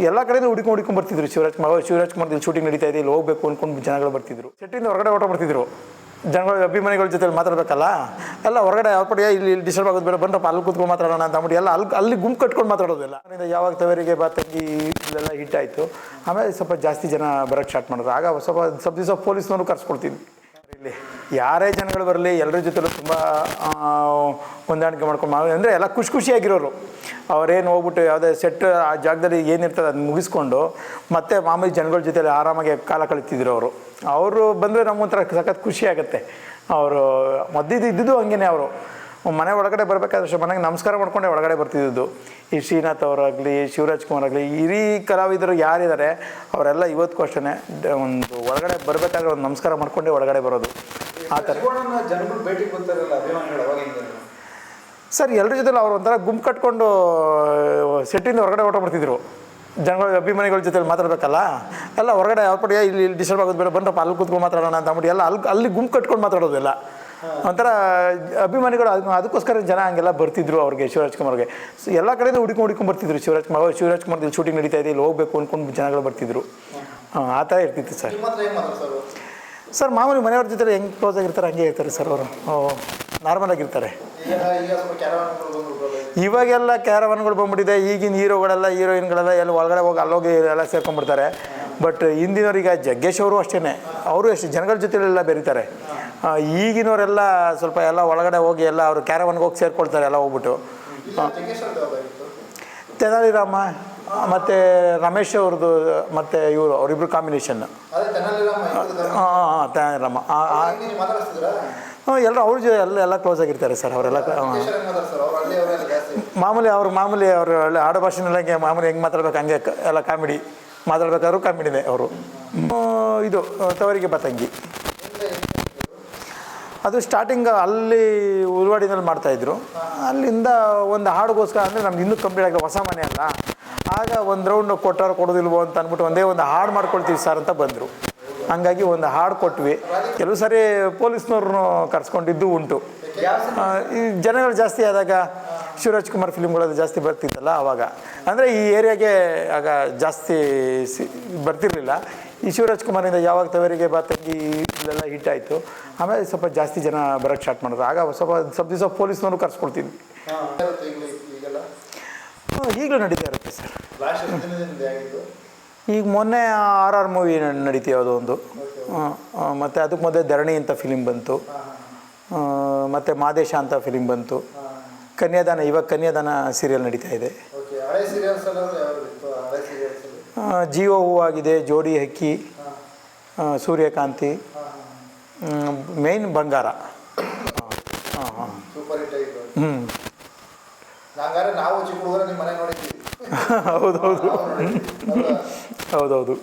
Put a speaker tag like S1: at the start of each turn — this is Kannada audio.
S1: ಎಲ್ಲ ಕಡೆನೂ ಹುಡ್ಕೊಂಡು ಬರ್ತಿದ್ರು. ಶಿವರಾಜ್ ಕುಮಾರ್ ಇಲ್ಲಿ ಶೂಟಿಂಗ್ ನಡೀತಾ ಇದೆ, ಇಲ್ಲಿ ಹೋಗ್ಬೇಕು ಅಂದ್ಕೊಂಡು ಜನಗಳು ಬರ್ತಿದ್ರು. ಸೆಟ್ಟಿಂದ ಹೊರಗಡೆ ಓಟ ಬರ್ತಿದ್ರು. ಜನಗಳು ಅಭಿಮಾನಿಗಳ ಜೊತೆ ಮಾತಾಡಬೇಕಲ್ಲ, ಎಲ್ಲ ಹೊರಗಡೆ ಯಾವ ಪಡಿಯ ಇಲ್ಲಿ ಡಿಸ್ಟರ್ಬ್ ಆಗೋದು ಬೇಡ, ಬಂದ್ರಪ್ಪ ಅಲ್ಲಿ ಕೂತ್ಕೊಂಡು ಮಾತಾಡೋಣ ಅಂತ ಅಂದ್ಬಿಟ್ಟು ಎಲ್ಲ ಅಲ್ಲಿ ಗುಂಪು ಕಟ್ಕೊಂಡು ಮಾತಾಡೋದಿಲ್ಲ. ಯಾವಾಗ ತವರಿಗೆ ಬಾ ತಂಗಿ ಇಲ್ಲೆಲ್ಲ ಹಿಟ್ ಆಯಿತು, ಆಮೇಲೆ ಸ್ವಲ್ಪ ಜಾಸ್ತಿ ಜನ ಬರೋಕ್ಕೆ ಸ್ಟಾರ್ಟ್ ಮಾಡಿದ್ರು. ಆಗ ಸ್ವಲ್ಪ ದಿವಸ ಪೊಲೀಸ್ನವರು ಕರ್ಸ್ಕೊಡ್ತಿದ್ವಿ. ಇಲ್ಲಿ ಯಾರೇ ಜನಗಳು ಬರಲಿ ಎಲ್ಲರ ಜೊತೆಲೂ ತುಂಬ ಹೊಂದಾಣಿಕೆ ಮಾಡ್ಕೊಂಡು ಅಂದರೆ ಎಲ್ಲ ಖುಷಿಯಾಗಿರೋರು. ಅವರೇನು ಹೋಗ್ಬಿಟ್ಟು ಯಾವುದೇ ಸೆಟ್ ಆ ಜಾಗದಲ್ಲಿ ಏನಿರ್ತದೆ ಅದನ್ನ ಮುಗಿಸ್ಕೊಂಡು ಮತ್ತೆ ಮಾಮೂಲಿ ಜನಗಳ ಜೊತೆಲಿ ಆರಾಮಾಗಿ ಕಾಲ ಕಳೀತಿದ್ರು. ಅವರು ಬಂದರೆ ನಮಗೊಂಥರ ಸಖತ್ ಖುಷಿ ಆಗುತ್ತೆ. ಅವರು ಇದ್ದಿದ್ದು ಹಂಗೇ. ಅವರು ಮನೆ ಒಳಗಡೆ ಬರಬೇಕಾದಷ್ಟು ಮನೆಗೆ ನಮಸ್ಕಾರ ಮಾಡ್ಕೊಂಡೆ ಒಳಗಡೆ ಬರ್ತಿದ್ದು. ಈ ಶ್ರೀನಾಥ್ ಅವರಾಗಲಿ, ಶಿವರಾಜ್ ಕುಮಾರ್ ಆಗಲಿ, ಹಿರೀ ಕಲಾವಿದರು ಯಾರಿದ್ದಾರೆ ಅವರೆಲ್ಲ ಇವತ್ತಿಗೂ ಅಷ್ಟೇ ಒಂದು ಒಳಗಡೆ ಬರಬೇಕಾದ್ರೆ ಒಂದು ನಮಸ್ಕಾರ ಮಾಡ್ಕೊಂಡೆ ಒಳಗಡೆ ಬರೋದು. ಆ ಥರ
S2: ಜನಗಳು ಭೇಟಿ ಬರ್ತಾರಲ್ಲ ಅಭಿಮಾನಿಗಳು, ಅವಾಗ
S1: ಸರ್ ಎಲ್ಲರ ಜೊತೆಲಿ ಅವ್ರು ಒಂಥರ ಗುಂಪು ಕಟ್ಕೊಂಡು ಸೆಟ್ಟಿಂದ ಹೊರಗಡೆ ಓಟ ಬರ್ತಿದ್ರು. ಜನಗಳು ಅಭಿಮಾನಿಗಳ ಜೊತೆಲಿ ಮಾತಾಡಬೇಕಲ್ಲ, ಎಲ್ಲ ಹೊರಗಡೆ ಯಾವ ಪಡಿಯ ಇಲ್ಲಿ ಡಿಸ್ಟರ್ಬ್ ಆಗೋದು ಬೇಡ, ಬಂದ್ರಪ್ಪ ಅಲ್ಲಿ ಕೂತ್ಕೊಂಡು ಮಾತಾಡೋಣ ಅಂತ ಅಂದ್ಬಿಟ್ಟು ಎಲ್ಲ ಅಲ್ಲಿ ಗುಂಪು ಕಟ್ಕೊಂಡು ಮಾತಾಡೋದಿಲ್ಲ. ಒಂಥರ ಅಭಿಮಾನಿಗಳು ಅದಕ್ಕೋಸ್ಕರ ಜನ ಹಂಗೆಲ್ಲ ಬರ್ತಿದ್ರು ಅವ್ರಿಗೆ, ಶಿವರಾಜ್ ಕುಮಾರ್ಗೆ. ಎಲ್ಲ ಕಡೆನೂ ಹುಡ್ಕೊಂಡು ಬರ್ತಿದ್ರು. ಶಿವರಾಜ್ ಕುಮಾರ್ ಇಲ್ಲಿ ಶೂಟಿಂಗ್ ನಡೀತಾ ಇದೆ, ಇಲ್ಲಿ ಹೋಗ್ಬೇಕು ಅಂದ್ಕೊಂಡು ಜನಗಳು ಬರ್ತಿದ್ರು. ಆ ಥರ ಇರ್ತಿತ್ತು ಸರ್. ಸರ್ ಮಾಮೂಲಿ ಮನೆಯವ್ರ ಜೊತೆ ಹೆಂಗೆ ಕ್ಲೋಸ್ ಆಗಿರ್ತಾರೆ ಹಂಗೆ ಇರ್ತಾರೆ ಸರ್. ಅವರು ನಾರ್ಮಲ್ ಆಗಿರ್ತಾರೆ. ಇವಾಗೆಲ್ಲ ಕ್ಯಾರವಾನ್ಗಳು ಬಂದ್ಬಿಟ್ಟಿದೆ. ಈಗಿನ ಹೀರೋಯಿನ್ಗಳೆಲ್ಲ ಎಲ್ಲ ಒಳಗಡೆ ಹೋಗಿ ಅಲ್ಲೋಗಿ ಎಲ್ಲ ಸೇರ್ಕೊಂಡ್ಬಿಡ್ತಾರೆ. ಬಟ್ ಹಿಂದಿನವ್ರಿಗೆ ಜಗ್ಗೇಶ್ ಅವರು ಅಷ್ಟೇ, ಅವರು ಎಷ್ಟು ಜನಗಳ ಜೊತೆಲೆಲ್ಲ ಬೆರೀತಾರೆ. ಈಗಿನವರೆಲ್ಲ ಸ್ವಲ್ಪ ಎಲ್ಲ ಒಳಗಡೆ ಹೋಗಿ ಎಲ್ಲ ಅವರು ಕ್ಯಾರವಾನ್ಗೆ ಹೋಗಿ ಸೇರ್ಕೊಳ್ತಾರೆ ಎಲ್ಲ ಹೋಗ್ಬಿಟ್ಟು. ತೆನಾಲಿ ರಾಮ ಮತ್ತು ರಮೇಶ್ ಅವ್ರದ್ದು ಮತ್ತು ಇವರು ಅವರಿಬ್ಬರು ಕಾಂಬಿನೇಷನ್. ತೆನಾಲಿ ರಾಮ ಎಲ್ಲರೂ ಅವ್ರ ಜೊತೆ ಎಲ್ಲ ಕ್ಲೋಸ್ ಆಗಿರ್ತಾರೆ ಸರ್. ಅವರೆಲ್ಲ ಮಾಮೂಲಿ ಅವರು ಒಳ್ಳೆ ಆಡೋ ಭಾಷೆನಲ್ಲಂಗೆ ಮಾಮೂಲಿ ಹೆಂಗೆ ಮಾತಾಡ್ಬೇಕು ಹಂಗೆ ಎಲ್ಲ ಕಾಮಿಡಿ ಮಾತಾಡ್ಬೇಕಾದ್ರೂ ಕಾಮಿಡಿನೇ ಅವರು. ಇದು ತವರಿಗೆ ಬತ್ತಂಗಿ ಅದು ಸ್ಟಾರ್ಟಿಂಗ್ ಅಲ್ಲಿ ಉಲ್ವಾಡಿನಲ್ಲಿ ಮಾಡ್ತಾಯಿದ್ರು. ಅಲ್ಲಿಂದ ಒಂದು ಹಾಡಿಗೋಸ್ಕರ ಅಂದರೆ ನಮ್ಗೆ ಇನ್ನೂ ಕಂಪ್ಲೀಟ್ ಆಗಿದೆ, ಹೊಸ ಮನೆ ಅಲ್ಲ. ಆಗ ಒಂದು ರೌಂಡ್ ಕೊಡೋದಿಲ್ವೋ ಅಂತ ಅಂದ್ಬಿಟ್ಟು ಒಂದೇ ಒಂದು ಹಾಡು ಮಾಡ್ಕೊಳ್ತೀವಿ ಸರ್ ಅಂತ ಬಂದರು. ಹಂಗಾಗಿ ಒಂದು ಹಾಡು ಕೊಟ್ವಿ. ಕೆಲವು ಸಾರಿ ಪೊಲೀಸ್ನವ್ರನ್ನೂ ಕರ್ಸ್ಕೊಂಡಿದ್ದು ಉಂಟು. ಈ ಜನಗಳು ಜಾಸ್ತಿ ಆದಾಗ ಶಿವರಾಜ್ ಕುಮಾರ್ ಫಿಲ್ಮ್ಗಳಲ್ಲಿ ಜಾಸ್ತಿ ಬರ್ತಿತ್ತಲ್ಲ ಆವಾಗ, ಅಂದರೆ ಈ ಏರಿಯಾಗೆ ಆಗ ಜಾಸ್ತಿ ಬರ್ತಿರಲಿಲ್ಲ. ಈ ಶಿವರಾಜ್ ಕುಮಾರಿಂದ ಯಾವಾಗ ತವರಿಗೆ ಬಾ ತಂಗಿ ಇಲ್ಲೆಲ್ಲ ಹಿಟ್ ಆಯಿತು, ಆಮೇಲೆ ಸ್ವಲ್ಪ ಜಾಸ್ತಿ ಜನ ಬರೋಕ್ಕೆ ಸ್ಟಾರ್ಟ್ ಮಾಡಿದ್ರು. ಆಗ ಸ್ವಲ್ಪ ದಿವಸ ಪೊಲೀಸ್ನವರು ಕರ್ಸ್ಕೊಡ್ತಿದ್ವಿ. ಈಗಲೂ ನಡೀತಾ ಇರುತ್ತೆ ಸರ್. ಈಗ ಮೊನ್ನೆ RR ಮೂವಿ ನಡೀತಿ ಯಾವುದೋ ಒಂದು, ಮತ್ತು ಅದಕ್ಕೆ ಮೊದಲೇ ಧರಣಿ ಅಂತ ಫಿಲಿಮ್ ಬಂತು, ಮತ್ತು ಮಾದೇಶ ಅಂತ ಫಿಲಿಮ್ ಬಂತು. ಇವಾಗ ಕನ್ಯಾದಾನ ಸೀರಿಯಲ್ ನಡೀತಾ ಇದೆ. ಜೀವ ಹೂವಾಗಿದೆ, ಜೋಡಿ ಹಕ್ಕಿ, ಸೂರ್ಯಕಾಂತಿ, ಮೇನ್ ಬಂಗಾರ.
S2: ನಾವು ಚಿಕ್ಕ ಹುಡುಗರ ನಿಮ್ಮ ಮನೆ ನೋಡಿದ್ದೀವಿ.
S1: ಹೌದೌದು.